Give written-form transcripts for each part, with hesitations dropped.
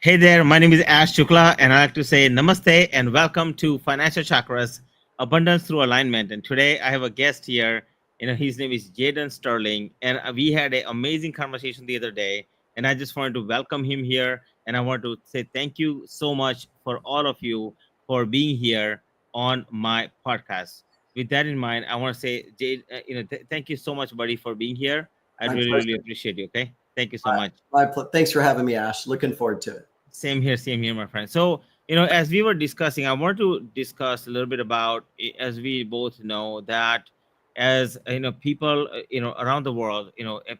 Hey there, my name is Ash Shukla, and I like to say namaste and welcome to Financial Chakras, Abundance Through Alignment. And today I have a guest here. His name is Jaden Starling, and we had an amazing conversation the other day. And I just wanted to welcome him here, and I want to say thank you so much for all of you for being here on my podcast. With that in mind, I want to say, Jade, thank you so much, buddy, for being here. I My really, really pleasure. appreciate you. Okay, thank you so much. Thanks for having me, Ash. Looking forward to it. Same here, my friend. So, as we were discussing, I want to discuss a little bit about, as we both know, that as people, around the world,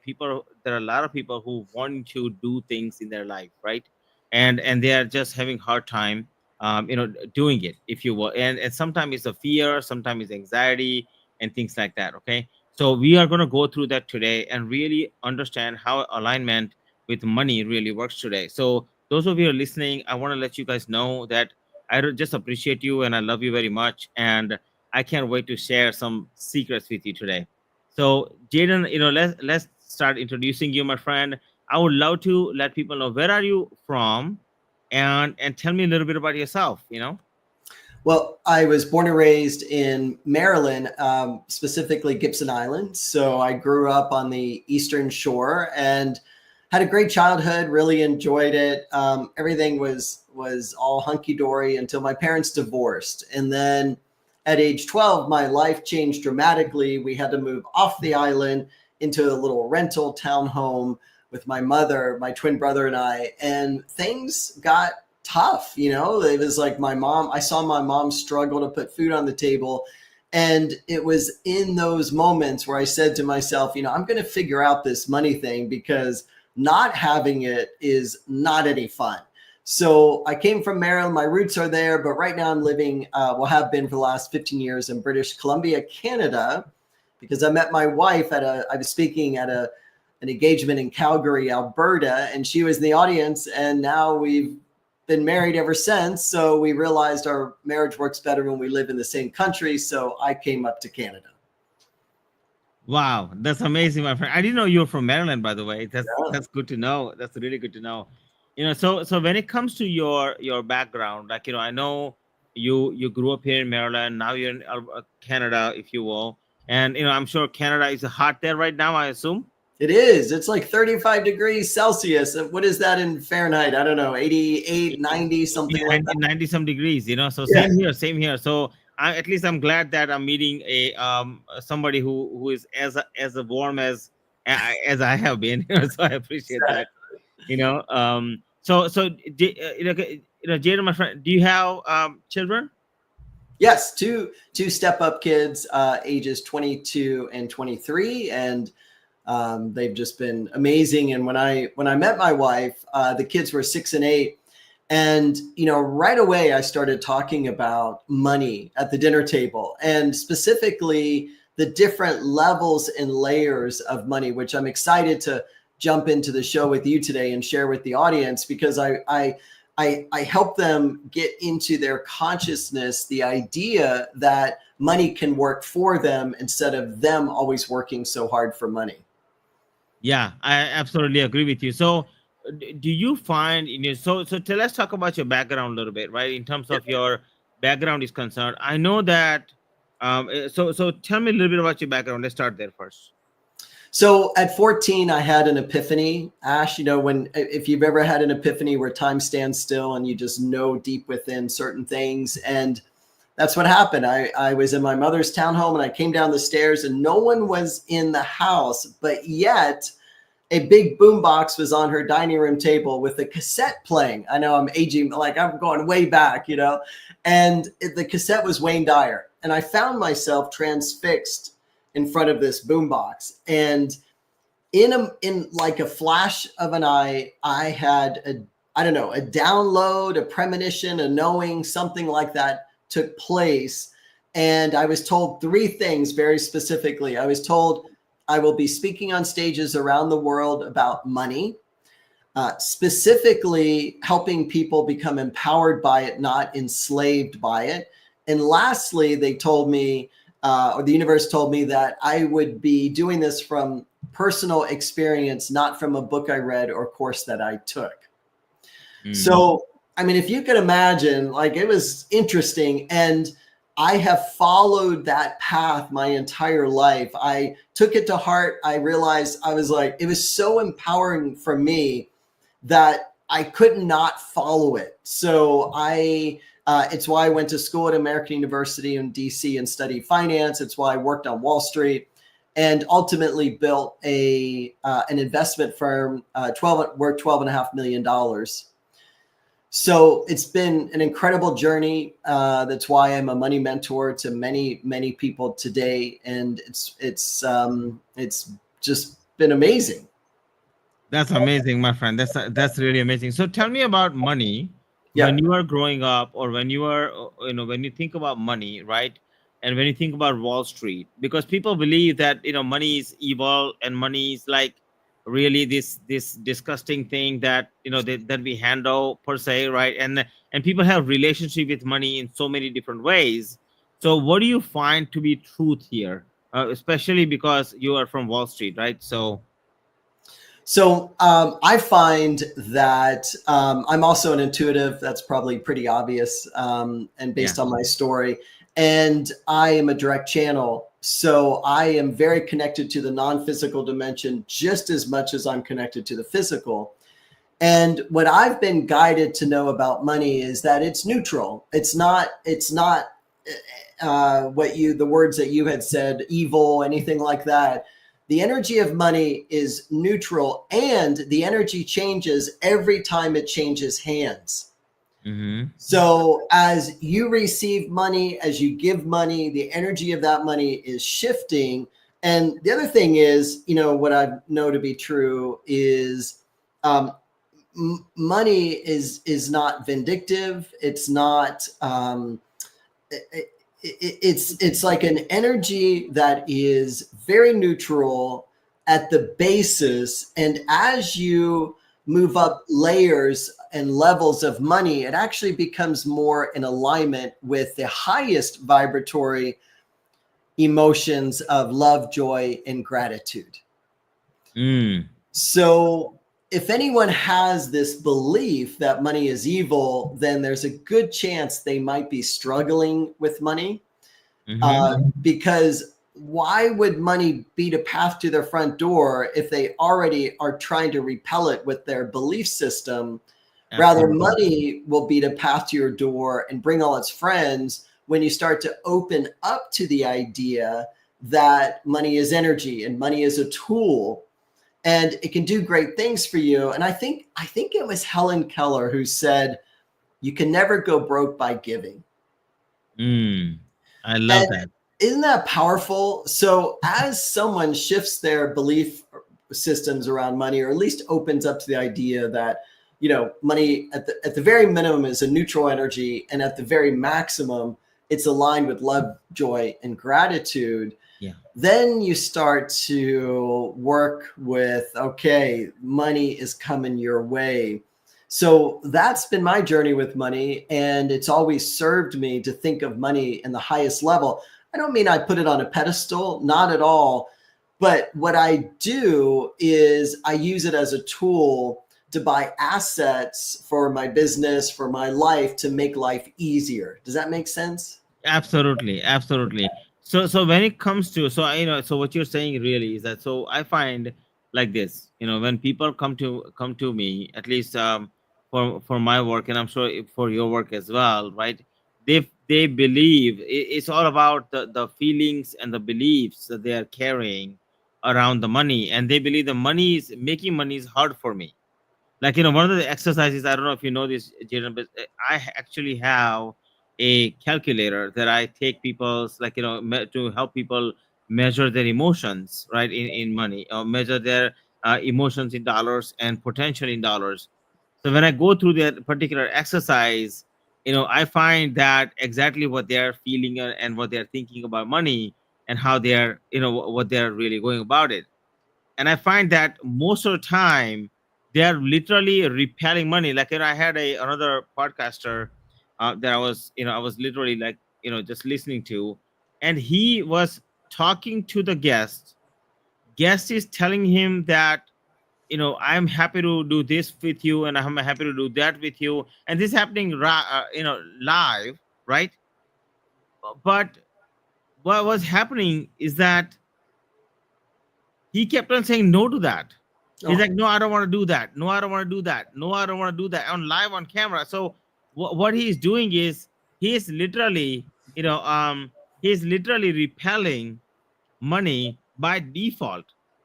people, there are a lot of people who want to do things in their life, right? And they are just having hard time, doing it, if you will. And sometimes it's a fear, sometimes it's anxiety, and things like that. Okay. So we are going to go through that today and really understand how alignment with money really works today. So those of you who are listening, I want to let you guys know that just appreciate you and I love you very much. And I can't wait to share some secrets with you today. So, Jaden, let's start introducing you, my friend. I would love to let people know where are you from, and tell me a little bit about yourself. Well, I was born and raised in Maryland, specifically Gibson Island. So I grew up on the Eastern Shore and had a great childhood. Really enjoyed it. Everything was all hunky dory until my parents divorced, and then at age 12, my life changed dramatically. We had to move off the island into a little rental townhome with my mother, my twin brother, and I, and things got tough. It was like I saw my mom struggle to put food on the table. And it was in those moments where I said to myself, I'm going to figure out this money thing, because not having it is not any fun. So I came from Maryland. My roots are there, but right now I'm living, have been for the last 15 years in British Columbia, Canada, because I met my wife I was speaking at an engagement in Calgary, Alberta, and she was in the audience, and now we've been married ever since. So we realized our marriage works better when we live in the same country. So I came up to Canada. Wow, that's amazing, my friend. I didn't know you were from Maryland, by the way. Yeah. That's good to know. That's really good to know. So when it comes to your background, like I know you grew up here in Maryland. Now you're in Canada, if you will, and I'm sure Canada is hot there right now, I assume. It is. It's like 35 degrees Celsius. What is that in Fahrenheit? I don't know, 88, 90, something Yeah, like that. 90 some degrees. So Yeah. same here. So at least I'm glad that I'm meeting a somebody who is as warm as I have been. So I appreciate that. Jaden, my friend, do you have children? Yes, two step up kids, ages 22 and 23, and they've just been amazing. And when I met my wife, the kids were 6 and 8, and right away I started talking about money at the dinner table, and specifically the different levels and layers of money, which I'm excited to jump into the show with you today and share with the audience, because I help them get into their consciousness the idea that money can work for them instead of them always working so hard for money. Yeah, I absolutely agree with you. So, do you find let's talk about your background a little bit, right? In terms of your background is concerned, I know that. So tell me a little bit about your background. Let's start there first. So at 14, I had an epiphany. Ash, if you've ever had an epiphany where time stands still and you just know deep within certain things, and that's what happened. I was in my mother's townhome, and I came down the stairs and no one was in the house, but yet a big boombox was on her dining room table with a cassette playing. I know I'm aging, like I'm going way back, and the cassette was Wayne Dyer. And I found myself transfixed in front of this boombox. And in like a flash of an eye, I had a download, a premonition, a knowing, something like that took place. And I was told 3 things very specifically. I was told I will be speaking on stages around the world about money, specifically helping people become empowered by it, not enslaved by it. And lastly, they told me, or the universe told me, that I would be doing this from personal experience, not from a book I read or course that I took. Mm. So, I mean, if you could imagine, like, it was interesting. And I have followed that path my entire life. I took it to heart. I realized I was like, it was so empowering for me that I could not follow it. So it's why I went to school at American University in DC and studied finance. It's why I worked on Wall Street and ultimately built an investment firm, 12 and a half million dollars. So it's been an incredible journey. That's why I'm a money mentor to many, many people today, and it's just been amazing. That's amazing, my friend. That's really amazing. So tell me about money when Yeah. you are growing up, or when you are, when you think about money, right? And when you think about Wall Street, because people believe that money is evil, and money is like really this disgusting thing that that we handle per se, right? And people have relationship with money in so many different ways. So what do you find to be truth here, especially because you are from Wall Street, right? So So I find that I'm also an intuitive. That's probably pretty obvious, and yeah. based on my story. And I am a direct channel. So I am very connected to the non physical dimension just as much as I'm connected to the physical. And what I've been guided to know about money is that it's neutral. It's not the words that you had said, evil, anything like that. The energy of money is neutral, and the energy changes every time it changes hands. Mm-hmm. So as you receive money, as you give money, the energy of that money is shifting. And the other thing is, what I know to be true is um, money is not vindictive. It's not. It, it's like an energy that is very neutral at the basis, and as you move up layers and levels of money, it actually becomes more in alignment with the highest vibratory emotions of love, joy, and gratitude. Mm. So if anyone has this belief that money is evil, then there's a good chance they might be struggling with money. Mm-hmm. Because why would money beat a path to their front door if they already are trying to repel it with their belief system? Rather, Absolutely. money will beat a path to your door and bring all its friends when you start to open up to the idea that money is energy and money is a tool and it can do great things for you. And I think it was Helen Keller who said, "You can never go broke by giving." Mm. I And love that. isn't that powerful? So as someone shifts their belief systems around money, or at least opens up to the idea that money at the very minimum is a neutral energy, and at the very maximum it's aligned with love, joy, and gratitude, Yeah. then you start to work with, okay, money is coming your way. So that's been my journey with money, and it's always served me to think of money in the highest level. I don't mean I put it on a pedestal, not at all. But what I do is I use it as a tool to buy assets for my business, for my life, to make life easier. Does that make sense? Absolutely, absolutely. So when it comes to, so so what you're saying really is that, so I find like this, when people come to me, at least for my work, and I'm sure for your work as well, right? They believe it's all about the feelings and the beliefs that they are carrying around the money, and they believe the money is making money is hard for me. Like, one of the exercises, I don't know if you know this, Jaden, but actually have a calculator that I take people's, like, to help people measure their emotions, right, in money, or measure their emotions in dollars and potential in dollars. So when I go through that particular exercise, I find that exactly what they're feeling, and what they're thinking about money, and how they're, what they're really going about it. And I find that most of the time they're literally repelling money. Like, I had another podcaster that I was literally, like, just listening to, and he was talking to the guest. Guest is telling him that I'm happy to do this with you, and I'm happy to do that with you, and this happening live, right? But what was happening is that he kept on saying no to that. He's Oh, like, no, I don't want to do that. No, I don't want to do that. No, I don't want to do that on live on camera. So what he's doing is he is literally, he's literally repelling money by default,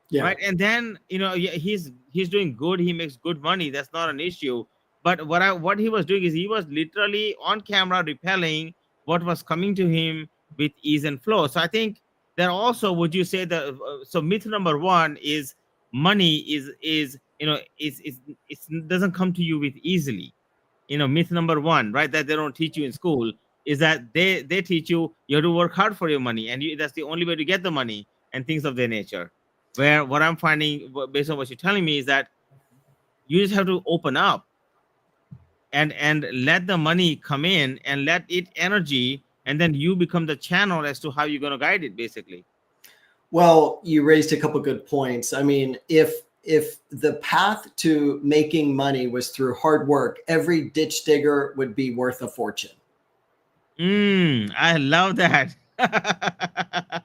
yeah. right? And then yeah, he's doing good. He makes good money. That's not an issue. But what he was doing is he was literally on camera repelling what was coming to him with ease and flow. So I think that also, would you say that, so myth number one is money is it's doesn't come to you with easily. Myth number one, right, that they don't teach you in school, is that they teach you have to work hard for your money, and that's the only way to get the money, and things of their nature. Where what I'm finding, based on what you're telling me, is that you just have to open up and let the money come in and let it energy, and then you become the channel as to how you're going to guide it, basically. Well, you raised a couple good points. I mean, if the path to making money was through hard work, every ditch digger would be worth a fortune. I love that. I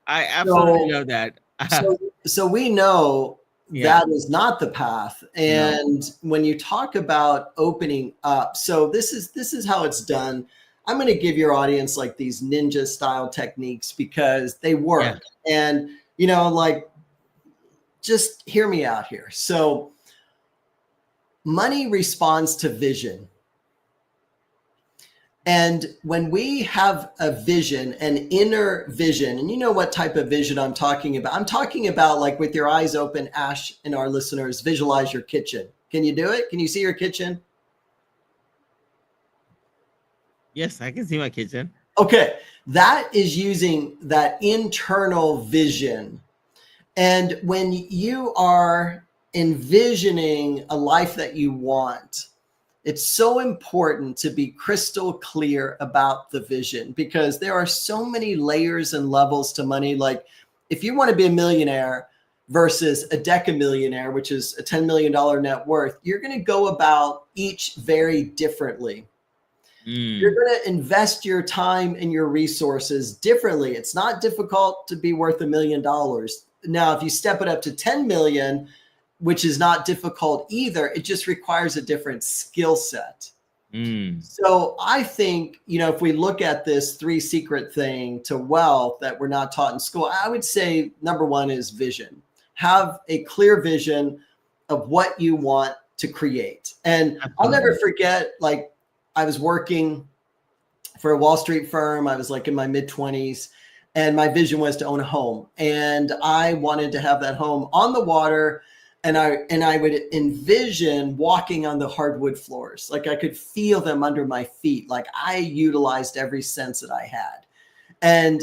absolutely So love that. so so we know Yeah, that is not the path. no, And when you talk about opening up, so this is how it's done. I'm going to give your audience like these ninja style techniques because they yeah, work. And like, just hear me out here. So money responds to vision. And when we have a vision, an inner vision, and you know what type of vision I'm talking about. I'm talking about, like, with your eyes open, Ash, and our listeners, visualize your kitchen. Can you do it? Can you see your kitchen? yes, I can see my kitchen. Okay. That is using that internal vision. And when you are envisioning a life that you want, it's so important to be crystal clear about the vision, because there are so many layers and levels to money. Like, if you want to be a millionaire versus a decamillionaire, which is a $10 million net worth, you're going to go about each very differently. You're Mm, going to invest your time and your resources differently. It's not difficult to be worth $1 million. Now, if you step it up to 10 million, which is not difficult either, it just requires a different skill set. mm. So I think, if we look at this three secret thing to wealth that we're not taught in school, I would say number one is vision. Have a clear vision of what you want to create. And I'll never Absolutely. forget, like, I was working for a Wall Street firm. I was like in my mid 20s, and my vision was to own a home. And I wanted to have that home on the water. And I would envision walking on the hardwood floors. Like, I could feel them under my feet. Like, I utilized every sense that I had. And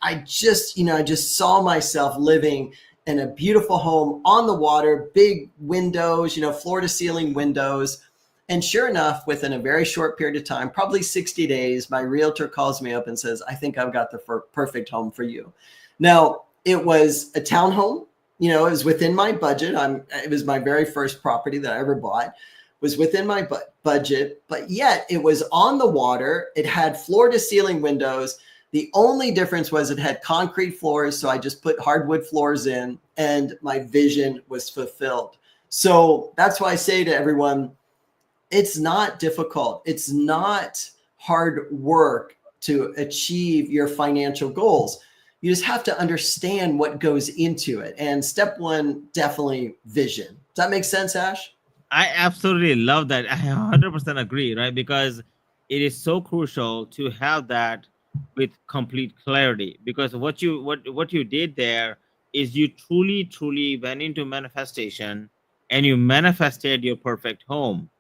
I just saw myself living in a beautiful home on the water, big windows, floor to ceiling windows. And sure enough, within a very short period of time, probably 60 days, my realtor calls me up and says, I think I've got the perfect home for you. Now, it was a townhome. It was within my budget. It was my very first property that I ever bought. It was within my budget, but yet it was on the water. It had floor to ceiling windows. The only difference was it had concrete floors. So I just put hardwood floors in, and my vision was fulfilled. So that's why I say to everyone, it's not difficult. It's not hard work to achieve your financial goals. You just have to understand what goes into it. And step one, definitely vision. Does that make sense, Ash? I absolutely love that. I 100% agree, right? Because it is so crucial to have that with complete clarity. Because what you did there is you truly went into manifestation, and you manifested your perfect home,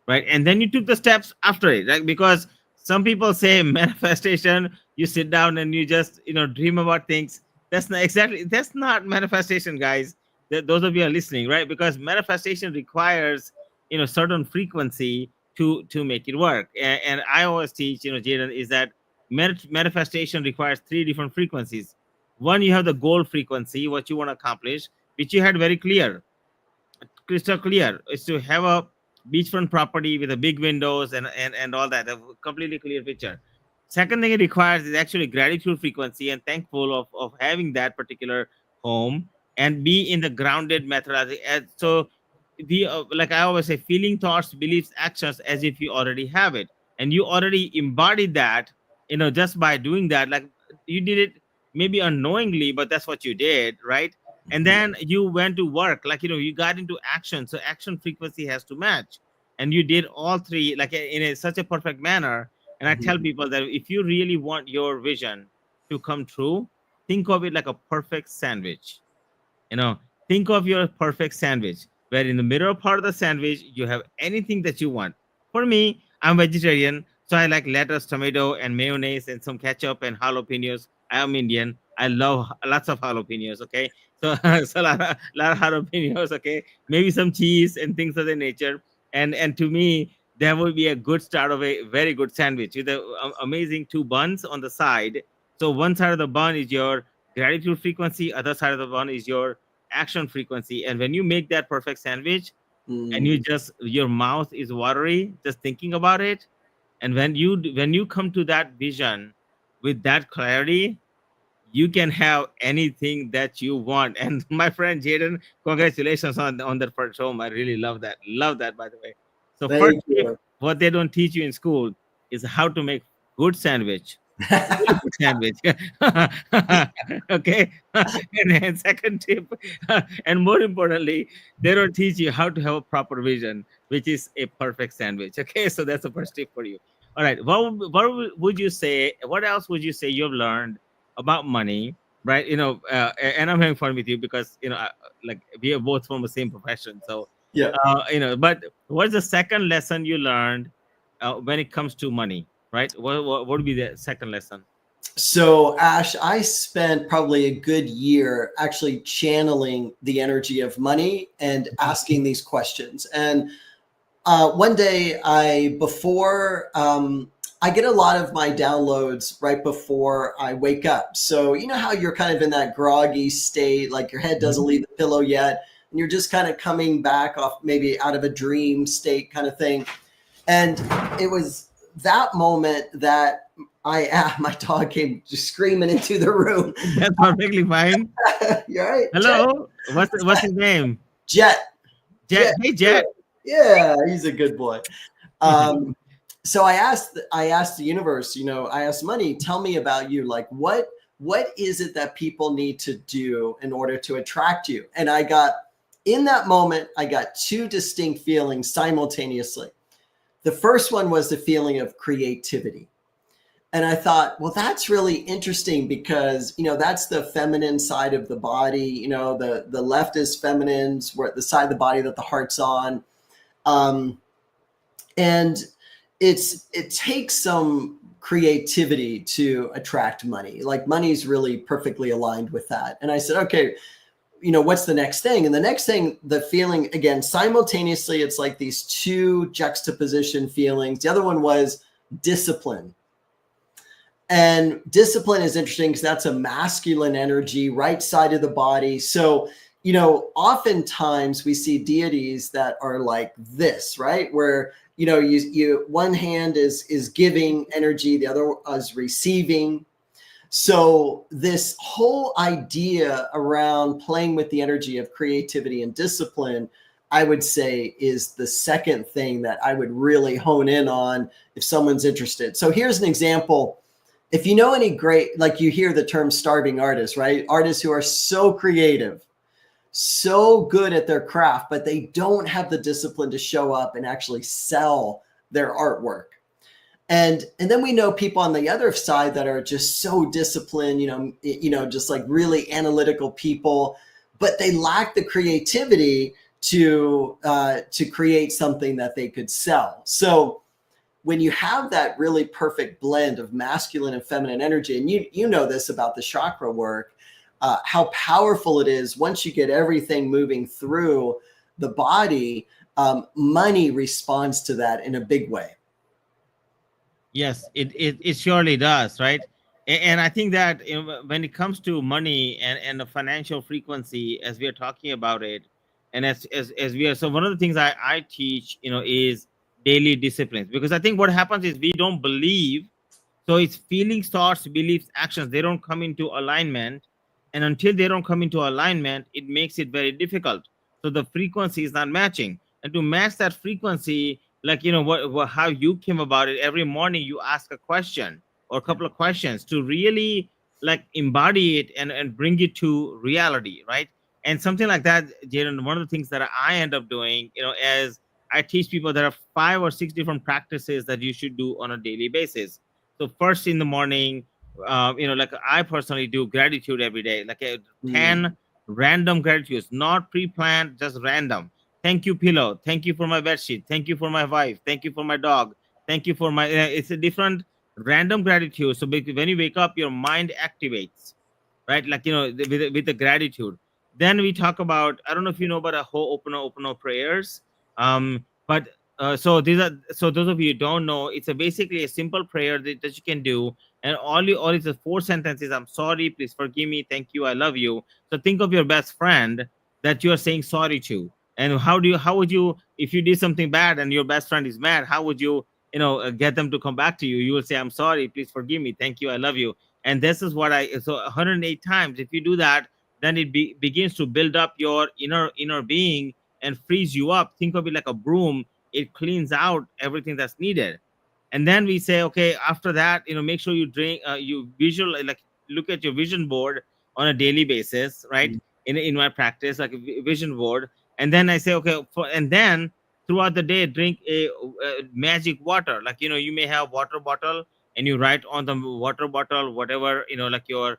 right? And then you took the steps after it, right? Because some people say manifestation, you sit down and you just dream about things. That's not manifestation, guys. Those of you are listening, right? Because manifestation requires certain frequency to make it work. And I always teach, Jaden, is that manifestation requires three different frequencies. One, you have the goal frequency, what you want to accomplish, which you had very clear. crystal clear. Is to have a beachfront property with a big windows and all that, a completely clear picture. Second thing it requires is actually gratitude frequency and thankful of having that particular home, and be in the grounded methodology. And so the like I always say, feeling, thoughts, beliefs, actions as if you already have it, and you already embodied that, just by doing that. Like, you did it maybe unknowingly, but that's what you did, right? And Mhm. then you went to work, like, you got into action, so action frequency has to match, and you did all three, like, in such a perfect manner. And I tell Mhm. people that if you really want your vision to come true, think of it like a perfect sandwich. you know think of your perfect sandwich, where in the middle part of the sandwich you have anything that you want. For me, I'm vegetarian, so I like lettuce, tomato, and mayonnaise, and some ketchup and jalapenos. I am Indian, I love lots of jalapenos, okay? So so lot of jalapenos, okay, maybe some cheese and things of the nature. And to me, that would be a good start of a very good sandwich with the amazing two buns on the side. So one side of the bun is your gratitude frequency, other side of the bun is your action frequency. And when you make that perfect sandwich, and Mm. your mouth is watery just thinking about it, and when you come to that vision with that clarity, you can have anything that you want. And my friend Jaden, congratulations on that first home. I really love that, by the way. So first Thank tip, you. what they don't teach you in school is how to make good sandwich, really good sandwich. Okay. And second tip, and more importantly, they don't teach you how to have a proper vision, which is a perfect sandwich. Okay, so that's the first tip for you. All right, would you say, what else would you say you've learned about money, right? And I'm having fun with you because like, we are both from the same profession. So Yeah. but what's the second lesson you learned when it comes to money, right? What would be the second lesson? So, Ash, I spent probably a good year actually channeling the energy of money and asking these questions. And one day, I get a lot of my downloads right before I wake up. So, you know how you're kind of in that groggy state, like your head doesn't Mhm. leave the pillow yet, and you're just kind of coming back off maybe out of a dream state kind of thing. And it was that moment that my dog came just screaming into the room. That's perfectly fine. You're right, Hello, what's his name? Jet, Jet. Jet. Hey, Jet. Yeah, he's a good boy. Um, so I asked the universe, I asked money, tell me about you. Like, what is it that people need to do in order to attract you? And in that moment, I got two distinct feelings simultaneously. The first one was the feeling of creativity. And I thought, well, that's really interesting because, that's the feminine side of the body. The left is feminine's, where the side of the body that the heart's on. Um, and it takes some creativity to attract money. Like, money's really perfectly aligned with that. And I said, okay, what's the next thing? And the next thing, the feeling, again, simultaneously, it's like these two juxtaposition feelings. The other one was discipline. And discipline is interesting because that's a masculine energy, right side of the body. So, oftentimes we see deities that are like this, right? Where, you one hand is giving energy, the other is receiving. So this whole idea around playing with the energy of creativity and discipline, I would say, is the second thing that I would really hone in on if someone's interested. So here's an example. If you know any great, like, you hear the term starving artists, right? Artists who are so creative, so good at their craft, but they don't have the discipline to show up and actually sell their artwork. And then we know people on the other side that are just so disciplined, just like really analytical people, but they lack the creativity to create something that they could sell. So when you have that really perfect blend of masculine and feminine energy, and you know this about the chakra work, how powerful it is once you get everything moving through the body. Money responds to that in a big way. Yes, it surely does, right? And I think that, when it comes to money and the financial frequency, as we are talking about it, And as we are, so one of the things I teach, is daily disciplines, because I think what happens is we don't believe. So it's feelings, thoughts, beliefs, actions. They don't come into alignment, and until they don't come into alignment, it makes it very difficult. So the frequency is not matching, and to match that frequency, like how you came about it. Every morning you ask a question or a Yeah. couple of questions to really like embody it and bring it to reality, right? And something like that, Jaden. One of the things that I end up doing, as I teach people, there are 5 or 6 different practices that you should do on a daily basis. So first in the morning, like I personally do gratitude every day, like 10 Mm. random gratitudes, not pre-planned, just random. Thank you, pillow. Thank you for my bed sheet. Thank you for my wife. Thank you for my dog. Thank you for my. It's a different random gratitude. So when you wake up, your mind activates, right? Like with the gratitude. Then we talk about. I don't know if you know about a whole opener prayers. But so those of you who don't know, it's a basically a simple prayer that you can do, and all it's a 4 sentences. I'm sorry, please forgive me, thank you, I love you. So think of your best friend that you are saying sorry to, and how would you, if you did something bad and your best friend is mad, how would you get them to come back to you? You will say, I'm sorry, please forgive me, thank you, I love you. And this is what I so 108 times. If you do that, then it begins to build up your inner being and frees you up. Think of it like a broom. It cleans out everything that's needed. And then we say, okay, after that, make sure you drink, you visual, like look at your vision board on a daily basis, right? Mm. In my practice, like a vision board. And then I say, okay, and then throughout the day, drink a magic water. Like, you may have water bottle, and you write on the water bottle whatever, like your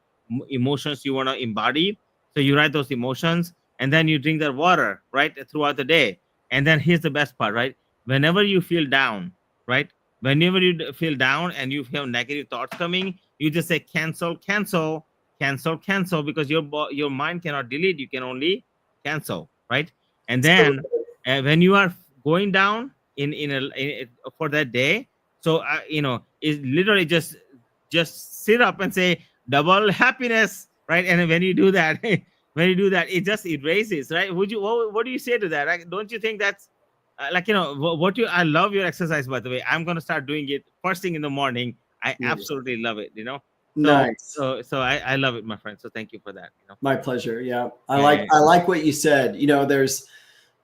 emotions you want to embody. So you write those emotions, and then you drink that water, right, throughout the day. And then here's the best part, right? Whenever you feel down, right? Whenever you feel down and you have negative thoughts coming, you just say cancel, cancel, cancel, cancel, because your mind cannot delete. You can only cancel, right? And So then when you are going down for that day, so is literally just sit up and say double happiness, right? And when you do that, when you do that, it just erases, right? What do you say to that? Like, don't you think that's like what you I love your exercise, by the way. I'm gonna start doing it first thing in the morning. I yeah. absolutely love it, so Nice. I love it, my friend. So thank you for that, My pleasure. Yeah. I yeah, like yeah, I like what you said.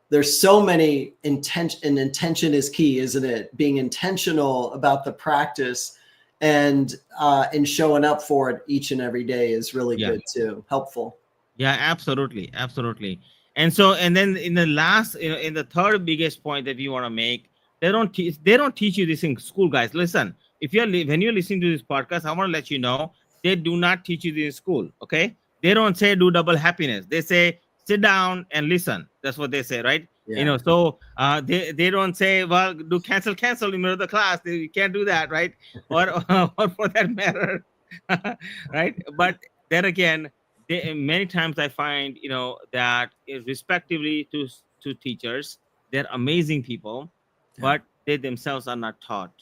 There's so many intention, and intention is key, isn't it? Being intentional about the practice and showing up for it each and every day is really yeah. good too. Helpful. Yeah, absolutely, absolutely. And then in the last, in the third biggest point that we want to make, they don't teach you this in school, guys. Listen, if when you're listening to this podcast, I want to let you know they do not teach you this in school. Okay, they don't say do double happiness. They say sit down and listen. That's what they say, right? Yeah. So they don't say, well, do cancel in the middle of the class. You can't do that, right? Or or for that matter, right? But then again, many times I find that respectively to teachers, they're amazing people, Yeah. but they themselves are not taught,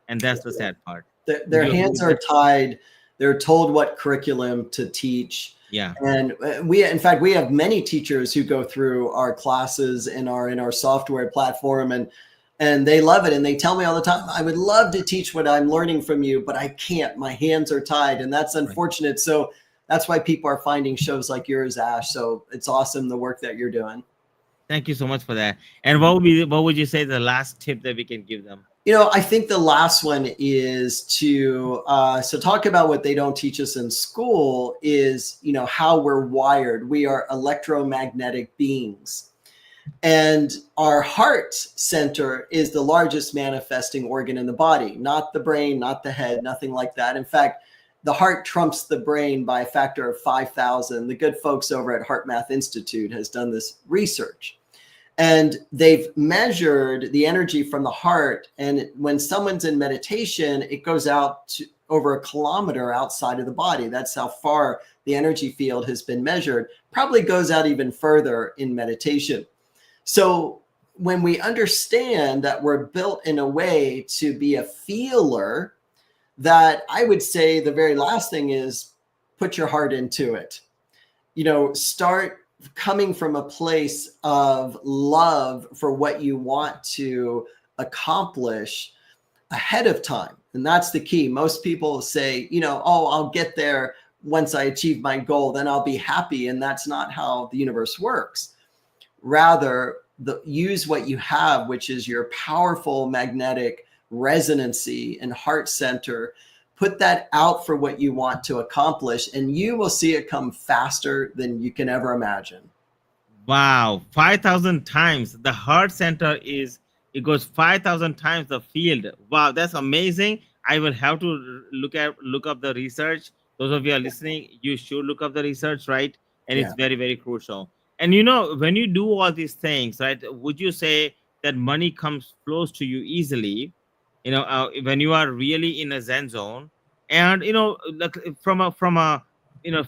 and that's the sad part. Would Their you agree hands with are that? tied. They're told what curriculum to teach. Yeah, And in fact, we have many teachers who go through our classes in our software platform, and they love it. And they tell me all the time, I would love to teach what I'm learning from you, but I can't. My hands are tied. And that's right. unfortunate. So that's why people are finding shows like yours, Ash. So it's awesome the work that you're doing. Thank you so much for that. And what would you say the last tip that we can give them? I think the last one is to talk about what they don't teach us in school is, how we're wired. We are electromagnetic beings. And our heart center is the largest manifesting organ in the body, not the brain, not the head, nothing like that. In fact, the heart trumps the brain by a factor of 5,000. The good folks over at Heart Math Institute has done this research. And they've measured the energy from the heart. And when someone's in meditation, it goes out to over a kilometer outside of the body. That's how far the energy field has been measured. Probably goes out even further in meditation. So when we understand that we're built in a way to be a feeler, that I would say the very last thing is put your heart into it. Start coming from a place of love for what you want to accomplish ahead of time. And that's the key. Most people say, oh, I'll get there once I achieve my goal, then I'll be happy. And that's not how the universe works. Rather, use what you have, which is your powerful magnetic resonancy and heart center. Put that out for what you want to accomplish, and you will see it come faster than you can ever imagine. Wow, 5,000 times. The heart center it goes 5,000 times the field. Wow, that's amazing. I will have to look up the research. Those of you are listening, you should look up the research, right? And it's Yeah. very, very crucial. And when you do all these things, right, would you say that money flows to you easily, when you are really in a zen zone? And like from a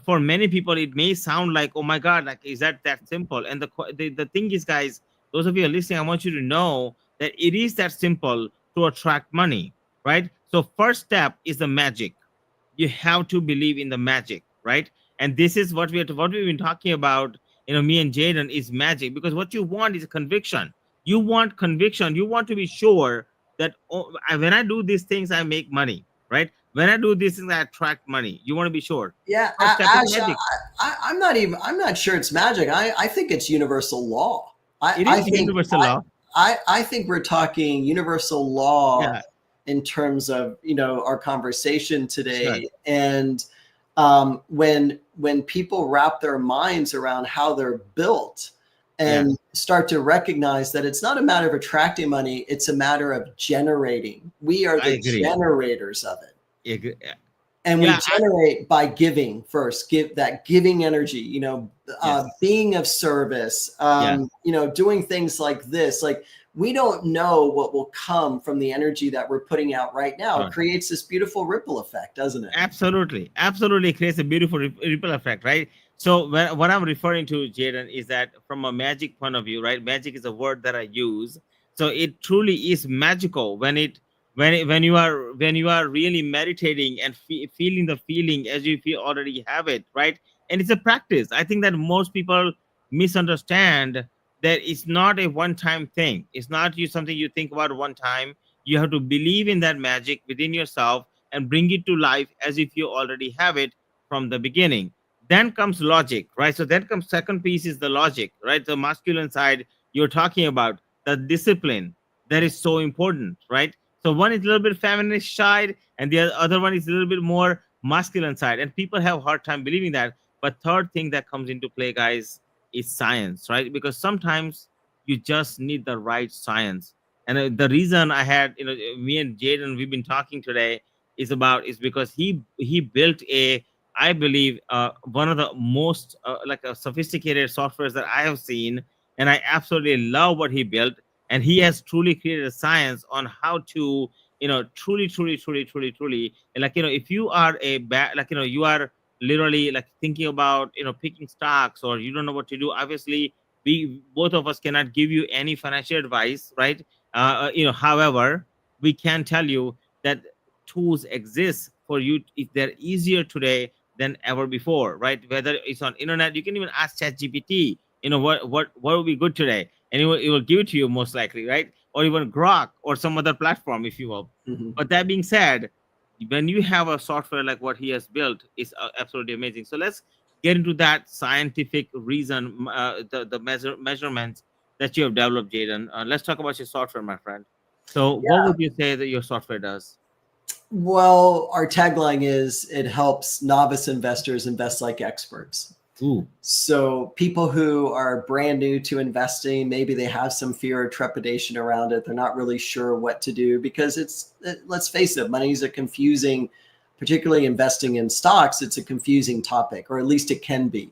for many people it may sound like, oh my god, like, is that simple? And the thing is, guys, those of you who are listening, I want you to know that it is that simple to attract money, right? So first step is the magic. You have to believe in the magic, right? And this is what we've been talking about, me and Jaden, is magic. Because what you want is conviction. You want conviction. You want to be sure that, oh, when I do these things I make money, right? When I do these things I attract money. You want to be sure. Yeah, First step is Ash, magic. I'm not sure it's magic. I think it's universal law. It I is think universal law. I think we're talking universal law Yeah, in terms of our conversation sure. today. And when people wrap their minds around how they're built Yeah, and start to recognize that it's not a matter of attracting money, it's a matter of generating. We are I the agree. generators of it. Yeah, And we yeah, generate by giving first, give that giving energy, yes, being of service, yes, doing things like this. Like, we don't know what will come from the energy that we're putting out right now. It sure. creates this beautiful ripple effect, doesn't it? Absolutely, absolutely creates a beautiful ripple effect, right? So what I'm referring to, Jaden, is that from a magic point of view, right? Magic is a word that I use. So it truly is magical when you are really meditating and feeling the feeling as if you already have it, right? And it's a practice. I think that most people misunderstand that it's not a one-time thing. It's not something you think about one time. You have to believe in that magic within yourself and bring it to life as if you already have it from the beginning. Then comes logic, right? So then comes second piece is the logic, right? The masculine side you're talking about, the discipline that is so important, right? So one is a little bit feminine side, and the other one is a little bit more masculine side, and people have a hard time believing that. But third thing that comes into play, guys, is science, right? Because sometimes you just need the right science. And the reason I had, me and Jaden, we've been talking today is because he built a, I believe, one of the most like a sophisticated softwares that I have seen, and I absolutely love what he built. And he has truly created a science on how to, truly, and like, if you are a bad, like, you are literally like thinking about, picking stocks, or you don't know what to do. Obviously, we both of us cannot give you any financial advice, right? However, we can tell you that tools exist for you. They're easier today than ever before, right? Whether it's on internet, you can even ask ChatGPT, what will be good today, and it will give it to you most likely, right? Or even Grok or some other platform, if you will. Mhm. But that being said, when you have a software like what he has built, is absolutely amazing. So let's get into that scientific reason, the measurements that you have developed, Jaden. Let's talk about your software, my friend. So, what would you say that your software does? Well, our tagline is it helps novice investors invest like experts. Ooh, So people who are brand new to investing, maybe they have some fear or trepidation around it. They're not really sure what to do because let's face it, money is a confusing, particularly investing in stocks. It's a confusing topic, or at least it can be.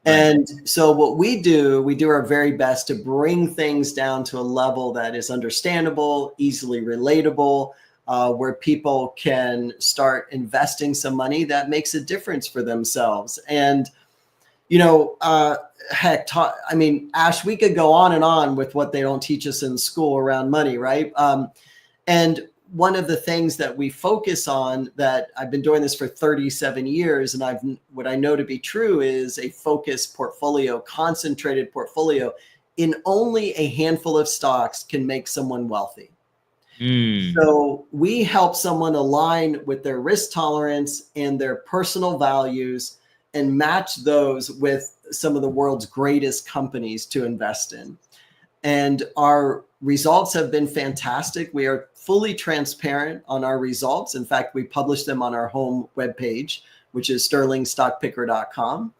right. And so what we do our very best to bring things down to a level that is understandable, easily relatable, where people can start investing some money that makes a difference for themselves. And heck, I mean, Ash, we could go on and on with what they don't teach us in school around money, right? And one of the things that we focus on, that I've been doing this for 37 years, and what I know to be true is a focused portfolio, concentrated portfolio in only a handful of stocks can make someone wealthy. Mm. So we help someone align with their risk tolerance and their personal values and match those with some of the world's greatest companies to invest in. And our results have been fantastic. We are fully transparent on our results. In fact, we publish them on our home webpage, which is sterlingstockpicker.com.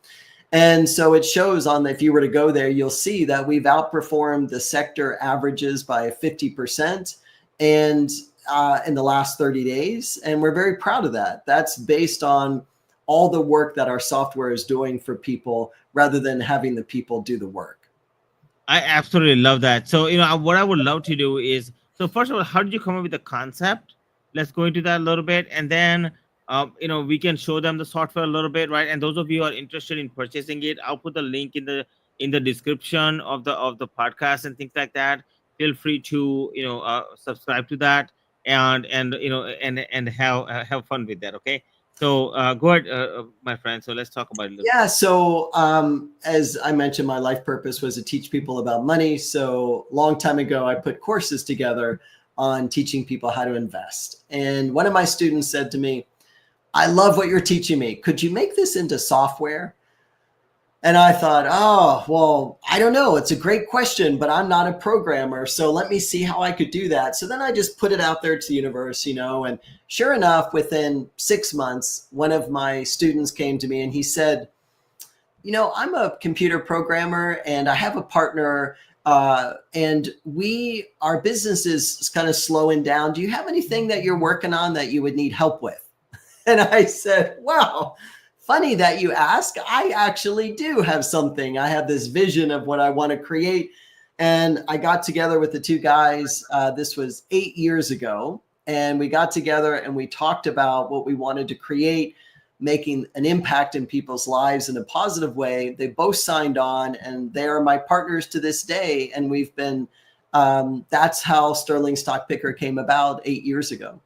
And so it shows on if you were to go there, you'll see that we've outperformed the sector averages by 50% and in the last 30 days. And we're very proud of that. That's based on all the work that our software is doing for people rather than having the people do the work. I absolutely love that. So, what I would love to do is, so first of all, how did you come up with the concept? Let's go into that a little bit, and then, we can show them the software a little bit, right? And those of you who are interested in purchasing it, I'll put the link in the description of the podcast and things like that. Feel free to subscribe to that, and have fun with that. Okay. So go ahead, my friend. So let's talk about it a little bit. Yeah. So, as I mentioned, my life purpose was to teach people about money. So, long time ago, I put courses together on teaching people how to invest. And one of my students said to me, I love what you're teaching me. Could you make this into software? And I thought, oh, well, I don't know. It's a great question, but I'm not a programmer. So let me see how I could do that. So then I just put it out there to the universe, and sure enough, within 6 months, one of my students came to me and he said, I'm a computer programmer and I have a partner, and our business is kind of slowing down. Do you have anything that you're working on that you would need help with? And I said, wow, funny that you ask. I actually do have something. I have this vision of what I want to create. And I got together with the two guys. This was 8 years ago. And we got together and we talked about what we wanted to create, making an impact in people's lives in a positive way. They both signed on and they are my partners to this day. And we've been, that's how Sterling Stock Picker came about 8 years ago.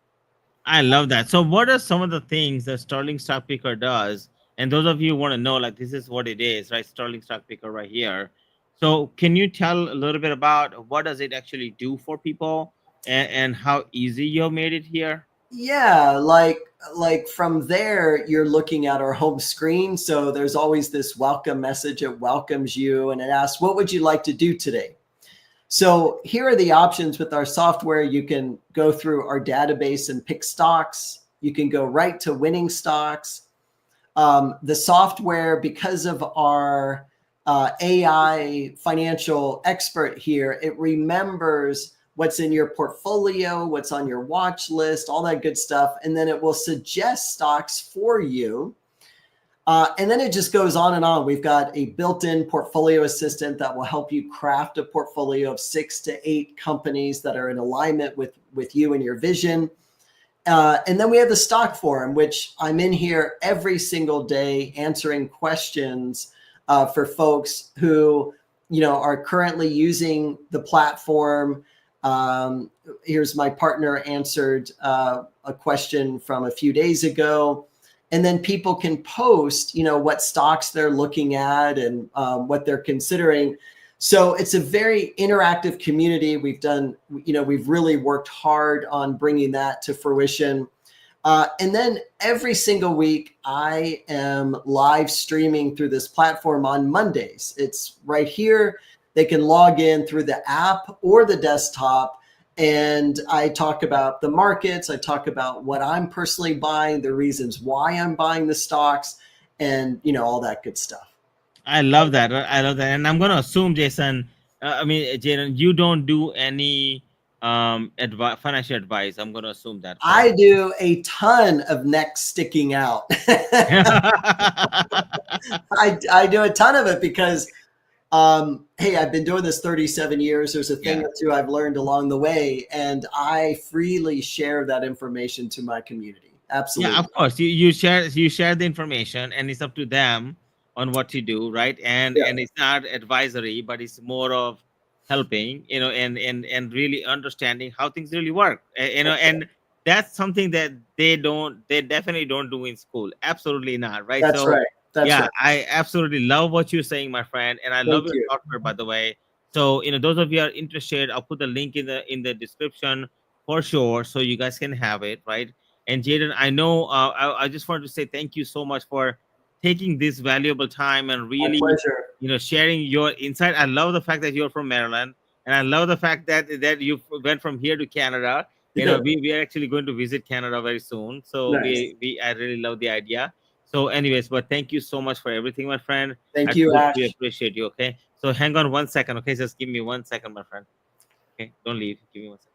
I love that. So, what are some of the things that Sterling Stock Picker does? And those of you who want to know, like, this is what it is, right? Sterling Stock Picker right here. So, can you tell a little bit about what does it actually do for people, and how easy you have made it here? Yeah, like from there you're looking at our home screen. So there's always this welcome message. It welcomes you and it asks, what would you like to do today? So here are the options with our software. You can go through our database and pick stocks. You can go right to winning stocks. The software, because of our AI financial expert here, it remembers what's in your portfolio, what's on your watch list, all that good stuff. And then it will suggest stocks for you. And then it just goes on and on. We've got a built-in portfolio assistant that will help you craft a portfolio of 6 to 8 companies that are in alignment with you and your vision. And then we have the stock forum, which I'm in here every single day answering questions for folks who, are currently using the platform. Here's my partner answered a question from a few days ago. And then people can post, what stocks they're looking at and what they're considering. So it's a very interactive community. We've really worked hard on bringing that to fruition. And then every single week, I am live streaming through this platform on Mondays. It's right here. They can log in through the app or the desktop. And I talk about the markets. I talk about what I'm personally buying, the reasons why I'm buying the stocks, and, all that good stuff. I love that. I love that. And I'm going to assume, Jason, Jaden, you don't do any financial advice. I'm going to assume that, correct? I do a ton of neck sticking out. I do a ton of it because, hey, I've been doing this 37 years. There's a thing Yeah. or two I've learned along the way, and I freely share that information to my community. Yeah, Absolutely. of course. You share the information, and it's up to them on what to do, right? Yeah. And it's not advisory, but it's more of helping, and really understanding how things really work. that's something that they definitely don't do in school. Absolutely not, right? That's So right. That's yeah, right. I absolutely love what you're saying, my friend, and I love Thank your you. software, by the way. So those of you are interested, I'll put the link in the description for sure, so you guys can have it, right? And Jaden, I know I just wanted to say thank you so much for taking this valuable time and My really, pleasure. sharing your insight. I love the fact that you're from Maryland, and I love the fact that you went from here to Canada. We are actually going to visit Canada very soon, so Nice. we I really love the idea. So anyways, but thank you so much for everything, my friend. I Thank you, truly, truly Ash. appreciate you. Okay, so hang on 1 second. Okay, just give me 1 second, my friend. Okay, don't leave, give me 1 second.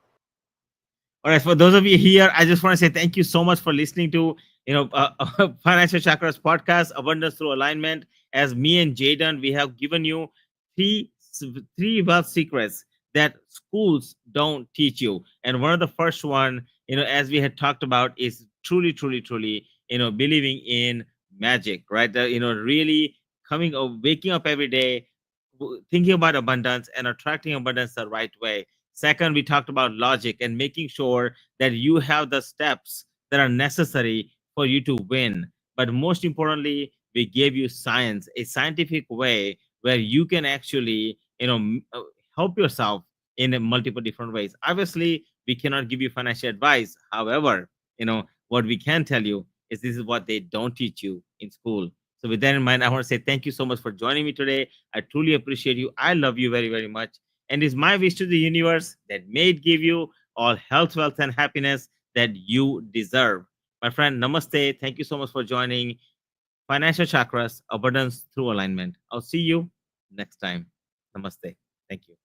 All right, for those of you here, I just want to say thank you so much for listening to Financial Chakras podcast, Abundance Through Alignment. As me and Jaden, we have given you three three wealth secrets that schools don't teach you. And one of the first one, as we had talked about, is truly, truly, truly, believing in magic, right? Really waking up every day, thinking about abundance and attracting abundance the right way. Second, we talked about logic and making sure that you have the steps that are necessary for you to win. But most importantly, we gave you science, a scientific way where you can actually, help yourself in multiple different ways. Obviously, we cannot give you financial advice. However, what we can tell you is this is what they don't teach you in school. So with that in mind, I want to say thank you so much for joining me today. I truly appreciate you. I love you very, very much. And it's my wish to the universe that may it give you all health, wealth, and happiness that you deserve. My friend, namaste. Thank you so much for joining Financial Chakras, Abundance Through Alignment. I'll see you next time. Namaste. Thank you.